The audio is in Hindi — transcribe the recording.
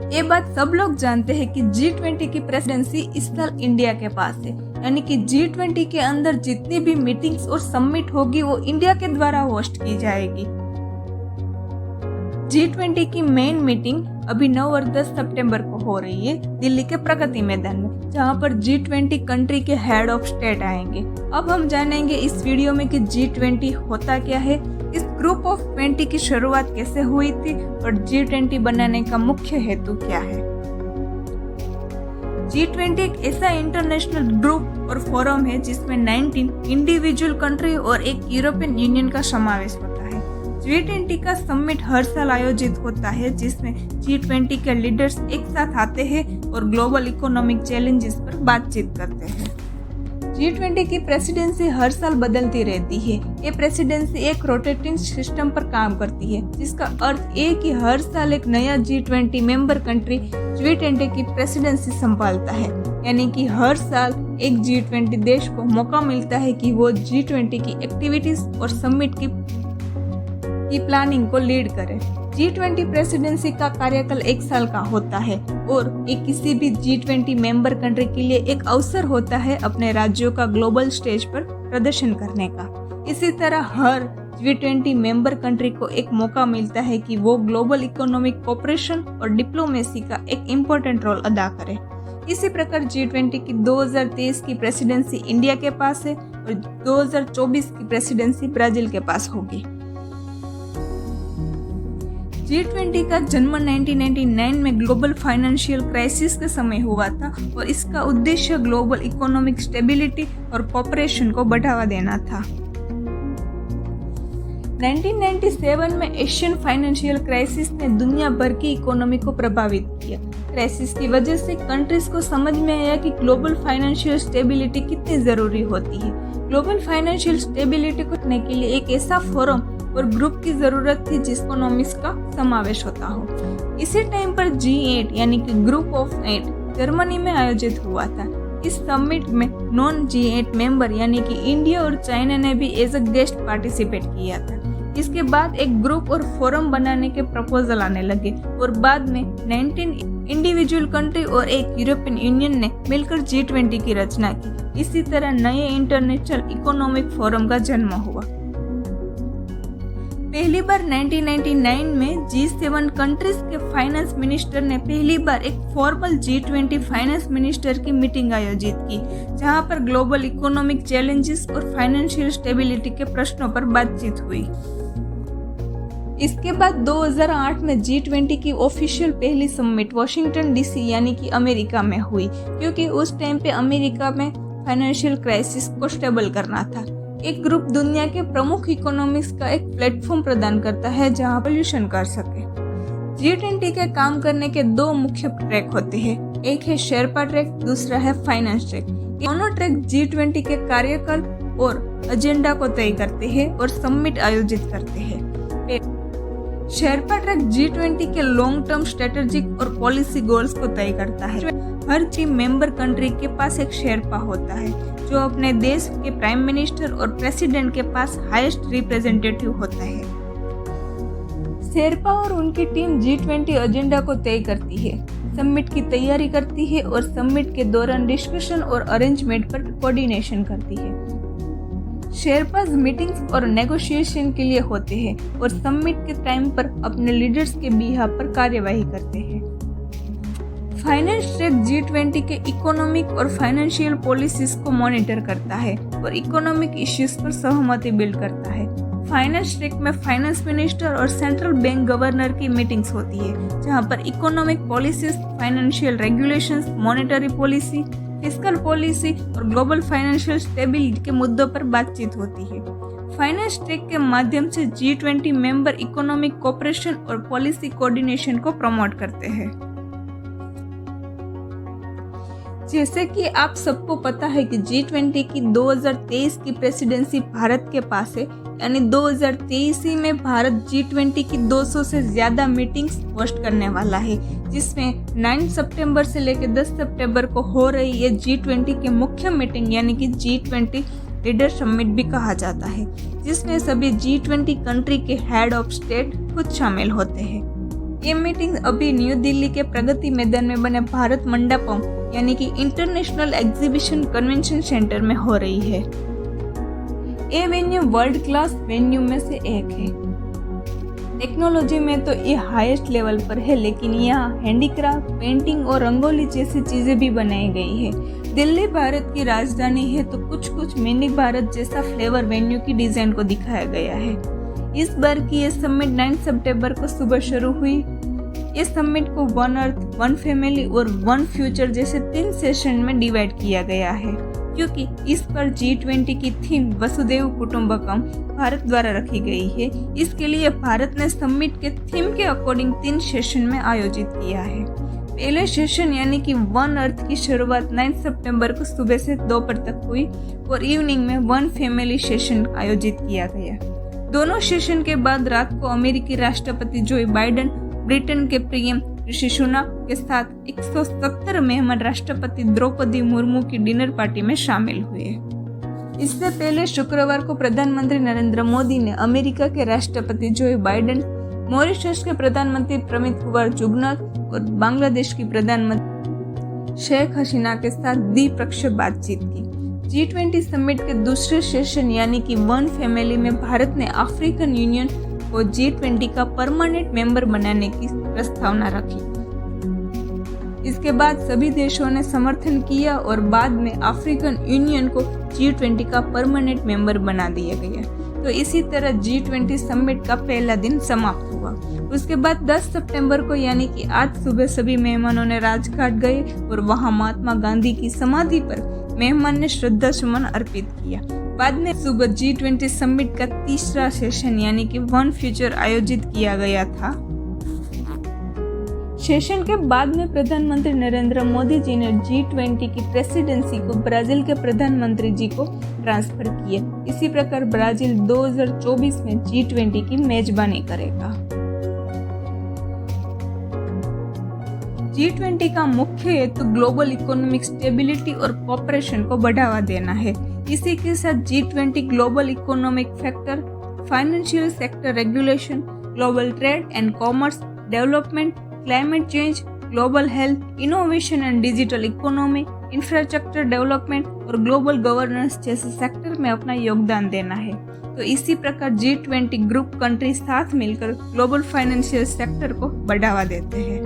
ये बात सब लोग जानते हैं कि G20 की प्रेसिडेंसी इस साल इंडिया के पास है, यानी कि G20 के अंदर जितनी भी मीटिंग्स और समिट होगी वो इंडिया के द्वारा होस्ट की जाएगी। G20 की मेन मीटिंग अभी 9 और 10 सितंबर को हो रही है दिल्ली के प्रगति मैदान में, जहां पर G20 कंट्री के हेड ऑफ स्टेट आएंगे। अब हम जानेंगे इस वीडियो में कि G20 होता क्या है, इस ग्रुप ऑफ 20 की शुरुआत कैसे हुई थी और G20 बनाने का मुख्य हेतु क्या है। G20 एक ऐसा इंटरनेशनल ग्रुप और फोरम है जिसमें 19 इंडिविजुअल कंट्री और एक यूरोपियन यूनियन का समावेश होता है। G20 का समिट हर साल आयोजित होता है जिसमें G20 के लीडर्स एक साथ आते हैं और ग्लोबल इकोनॉमिक चैलेंजेस पर बातचीत करते हैं। G20 की प्रेसिडेंसी हर साल बदलती रहती है। ये प्रेसिडेंसी एक रोटेटिंग सिस्टम पर काम करती है, जिसका अर्थ ये कि हर साल एक नया G20 मेंबर कंट्री G20 की प्रेसिडेंसी संभालता है, यानी कि हर साल एक G20 देश को मौका मिलता है कि वो G20 की एक्टिविटीज और समिट की प्लानिंग को लीड करे। G20 प्रेसिडेंसी का कार्यकाल 1 साल का होता है और ये किसी भी G20 मेंबर कंट्री के लिए एक अवसर होता है अपने राज्यों का ग्लोबल स्टेज पर प्रदर्शन करने का। इसी तरह हर G20 मेंबर कंट्री को एक मौका मिलता है कि वो ग्लोबल इकोनॉमिक कोऑपरेशन और डिप्लोमेसी का एक इम्पोर्टेंट रोल अदा करे। इसी प्रकार G20 की 2023 की प्रेसिडेंसी इंडिया के पास है और 2024 की प्रेसिडेंसी ब्राजील के पास होगी। G20 का जन्म 1999 में ग्लोबल फाइनेंशियल क्राइसिस के समय हुआ था और इसका उद्देश्य ग्लोबल इकोनॉमिक स्टेबिलिटी और कोऑपरेशन को बढ़ावा देना था। 1997 में एशियन फाइनेंशियल क्राइसिस ने दुनिया भर की इकोनॉमी को प्रभावित किया। क्राइसिस की वजह से कंट्रीज को समझ में आया कि ग्लोबल फाइनेंशियल स्टेबिलिटी कितनी जरूरी होती है। ग्लोबल फाइनेंशियल स्टेबिलिटी को करने के लिए एक ऐसा फोरम और ग्रुप की जरूरत थी जिस इकोनॉमिक्स का समावेश होता हो। इसी टाइम पर G8 यानी कि ग्रुप ऑफ 8 जर्मनी में आयोजित हुआ था। इस समिट में नॉन G8 मेंबर यानी कि इंडिया और चाइना ने भी एज अ गेस्ट पार्टिसिपेट किया था। इसके बाद एक ग्रुप और फोरम बनाने के प्रपोजल आने लगे और बाद में 19 इंडिविजुअल कंट्री और एक यूरोपियन यूनियन ने मिलकर G20 की रचना की। इसी तरह नए इंटरनेशनल इकोनॉमिक फोरम का जन्म हुआ। पहली बार 1999 में G7 कंट्रीज के फाइनेंस मिनिस्टर ने पहली बार एक फॉर्मल G20 फाइनेंस मिनिस्टर की मीटिंग आयोजित की, जहां पर ग्लोबल इकोनॉमिक चैलेंजेस और फाइनेंशियल स्टेबिलिटी के प्रश्नों पर बातचीत हुई। इसके बाद 2008 में G20 की ऑफिशियल पहली समिट वॉशिंगटन DC यानी कि अमेरिका में हुई, क्योंकि उस टाइम पे अमेरिका में फाइनेंशियल क्राइसिस को स्टेबल करना था। एक ग्रुप दुनिया के प्रमुख इकोनॉमिक्स का एक प्लेटफॉर्म प्रदान करता है जहां सॉल्यूशन कर सके। G20 के काम करने के 2 मुख्य ट्रैक होते हैं, एक है शेरपा ट्रैक, दूसरा है फाइनेंस ट्रैक। दोनों ट्रैक G20 के कार्यकाल और एजेंडा को तय करते हैं और समिट आयोजित करते हैं। शेरपा ट्रैक G20 के लॉन्ग टर्म स्ट्रेटेजिक और पॉलिसी गोल्स को तय करता है। हर G मेंबर कंट्री के पास एक शेरपा होता है जो अपने देश के प्राइम मिनिस्टर और प्रेसिडेंट के पास हाईएस्ट रिप्रेजेंटेटिव होता है। शेरपा और उनकी टीम G20 एजेंडा को तय करती है, समिट की तैयारी करती है और समिट के दौरान डिस्कशन और अरेंजमेंट पर कोऑर्डिनेशन करती है। शेरपाज मीटिंग्स और नेगोशिएशन के लिए होते हैं और समिट के टाइम पर अपने लीडर्स के बिहाफ पर कार्यवाही करते हैं। फाइनेंस ट्रैक G20 के इकोनॉमिक और फाइनेंशियल पॉलिसीज को मॉनिटर करता है और इकोनॉमिक इश्यूज पर सहमति बिल्ड करता है। फाइनेंस ट्रैक में फाइनेंस मिनिस्टर और सेंट्रल बैंक गवर्नर की मीटिंग्स होती है, जहां पर economic policies, financial regulations, monetary policy, fiscal policy और ग्लोबल फाइनेंशियल स्टेबिलिटी के मुद्दों पर बातचीत होती है। फाइनेंस ट्रैक के माध्यम से G20 मेंबर इकोनॉमिक कोऑपरेशन और पॉलिसी कोऑर्डिनेशन को प्रमोट करते हैं। जैसे कि आप सबको पता है कि G20 की 2023 की प्रेसिडेंसी भारत के पास है, यानी 2023 में भारत G20 की 200 से ज्यादा मीटिंग्स होस्ट करने वाला है, जिसमें 9 सितंबर से लेकर 10 सितंबर को हो रही ये G20 की मुख्य मीटिंग यानी कि G20 लीडर समिट भी कहा जाता है, जिसमें सभी G20 कंट्री के हेड ऑफ स्टेट खुद शामिल होते हैं। ये मीटिंग अभी न्यू दिल्ली के प्रगति मैदान में बने भारत मंडपम यानी कि इंटरनेशनल एग्जीबिशन कन्वेंशन सेंटर में हो रही है। ये वेन्यू वर्ल्ड क्लास वेन्यू में से एक है। टेक्नोलॉजी में तो ये हाईएस्ट लेवल पर है, लेकिन यहाँ हैंडीक्राफ्ट, पेंटिंग और रंगोली जैसी चीजें भी बनाई गई है। दिल्ली भारत की राजधानी है, तो कुछ मिनी भारत जैसा फ्लेवर वेन्यू की डिजाइन को दिखाया गया है। इस बार की ये समिट 9 सितंबर को सुबह शुरू हुई। इस समिट को वन अर्थ, वन फैमिली और वन फ्यूचर जैसे 3 सेशन में डिवाइड किया गया है, क्योंकि इस पर G20 की थीम वसुधैव कुटुंबकम भारत द्वारा रखी गई है। इसके लिए भारत ने समिट के थीम के अकॉर्डिंग 3 सेशन में आयोजित किया है। पहले सेशन यानी कि वन अर्थ की शुरुआत 9 सितंबर को सुबह से दोपहर तक हुई और इवनिंग में वन फैमिली सेशन आयोजित किया गया। दोनों सेशन के बाद रात को अमेरिकी राष्ट्रपति जो बाइडेन, ब्रिटेन के पीएम ऋषि सुनक के साथ 170 मेहमान राष्ट्रपति द्रौपदी मुर्मू की डिनर पार्टी में शामिल हुए। इससे पहले शुक्रवार को प्रधानमंत्री नरेंद्र मोदी ने अमेरिका के राष्ट्रपति जो बाइडेन, मॉरिशस के प्रधानमंत्री प्रमित कुमार जुगनौथ और बांग्लादेश की प्रधानमंत्री शेख हसीना के साथ द्विपक्षीय बातचीत की। G20 समिट के दूसरे सेशन यानी कि वन फैमिली में भारत ने अफ्रीकन यूनियन को G20 का परमानेंट मेंबर बनाने की प्रस्तावना रखी। इसके बाद सभी देशों ने समर्थन किया और बाद में अफ्रीकन यूनियन को G20 का परमानेंट मेंबर बना दिया गया। तो इसी तरह G20 समिट का पहला दिन समाप्त हुआ। उसके बाद 10 सितंबर को यानी कि आज सुबह सभी मेहमानों ने राजघाट गए और वहां महात्मा गांधी की समाधि पर मेहमान ने श्रद्धा सुमन अर्पित किया। बाद में सुबह G20 समिट का तीसरा सेशन यानी कि वन फ्यूचर आयोजित किया गया था। सेशन के बाद में प्रधानमंत्री नरेंद्र मोदी जी ने G20 की प्रेसिडेंसी को ब्राजील के प्रधानमंत्री जी को ट्रांसफर किया। इसी प्रकार ब्राजील 2024 में G20 की मेजबानी करेगा। G20 का मुख्य हेतु ग्लोबल इकोनॉमिक स्टेबिलिटी और कोऑपरेशन को बढ़ावा देना है। इसी के साथ G20 global economic factor, financial sector regulation, global trade and commerce, development, climate change, global health, innovation and digital economy, infrastructure development और ग्लोबल गवर्नेंस जैसे सेक्टर में अपना योगदान देना है। तो इसी प्रकार G20 ग्रुप कंट्री साथ मिलकर ग्लोबल फाइनेंशियल सेक्टर को बढ़ावा देते हैं।